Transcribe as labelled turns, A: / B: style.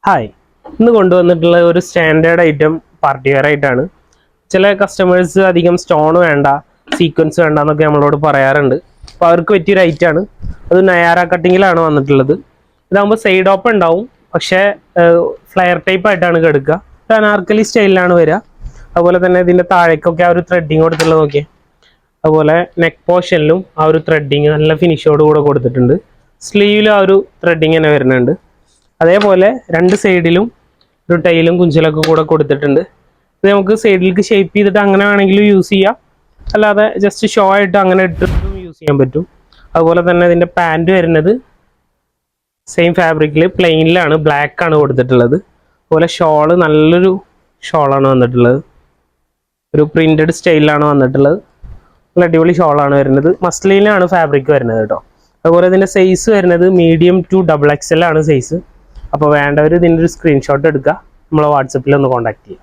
A: Hi, ഇന്ന് കൊണ്ടുവന്നിട്ടുള്ള ഒരു സ്റ്റാൻഡേർഡ് ഐറ്റം പാർട്ടി വെയർ ആയിട്ടാണ്. ചില കസ്റ്റമേഴ്സ് അധികം സ്റ്റോൺ വേണ്ട, സീക്വൻസ് വേണ്ട എന്നൊക്കെ നമ്മളോട് പറയാറുണ്ട്. അപ്പോൾ അവർക്ക് പറ്റിയൊരു ഐറ്റമാണ്. അത് നയാര കട്ടിങ്ങിലാണ് വന്നിട്ടുള്ളത്. ഇതാകുമ്പോൾ സൈഡ് ഓപ്പൺ ഉണ്ടാവും, പക്ഷേ ഫ്ലെയർ ടൈപ്പ് ആയിട്ടാണ് കിടക്കുക. ഒരു അനാർക്കലി സ്റ്റൈലിലാണ് വരിക. അതുപോലെ തന്നെ ഇതിൻ്റെ താഴേക്കൊക്കെ ആ ഒരു ത്രെഡിങ് കൊടുത്തിട്ടുള്ളത് നോക്കിയാൽ, അതുപോലെ നെക്ക് പോർഷനിലും ആ ഒരു ത്രെഡിങ് നല്ല ഫിനിഷോട് കൂടെ കൊടുത്തിട്ടുണ്ട്. സ്ലീവിലും ആ ഒരു ത്രെഡിങ് തന്നെ വരുന്നുണ്ട്. അതേപോലെ രണ്ട് സൈഡിലും ഒരു ടൈലും കുഞ്ചലൊക്കെ കൂടെ കൊടുത്തിട്ടുണ്ട്. ഇത് നമുക്ക് സൈഡിലേക്ക് ഷേപ്പ് ചെയ്തിട്ട് അങ്ങനെ വേണമെങ്കിലും യൂസ് ചെയ്യാം, അല്ലാതെ ജസ്റ്റ് ഷോ ആയിട്ട് അങ്ങനെ ഇട്ടിട്ടും യൂസ് ചെയ്യാൻ പറ്റും. അതുപോലെ തന്നെ ഇതിൻ്റെ പാൻറ് വരുന്നത് സെയിം ഫാബ്രിക്കിൽ പ്ലെയിനിലാണ്, ബ്ലാക്ക് ആണ് കൊടുത്തിട്ടുള്ളത്. അതുപോലെ ഷോള് നല്ലൊരു ഷോളാണ് വന്നിട്ടുള്ളത്, ഒരു പ്രിന്റഡ് സ്റ്റൈലിലാണ് വന്നിട്ടുള്ളത്. നല്ല അടിപൊളി ഷോളാണ് വരുന്നത്. മസ്ലിനാണ് ഫാബ്രിക് വരുന്നത് കേട്ടോ. അതുപോലെ ഇതിൻ്റെ സൈസ് വരുന്നത് മീഡിയം ടു XXL ആണ് സൈസ്. അപ്പോൾ വേണ്ടവർ ഇതിൻ്റെ ഒരു സ്ക്രീൻഷോട്ട് എടുക്കുക, നമ്മളെ വാട്സപ്പിൽ ഒന്ന് കോൺടാക്ട് ചെയ്യുക.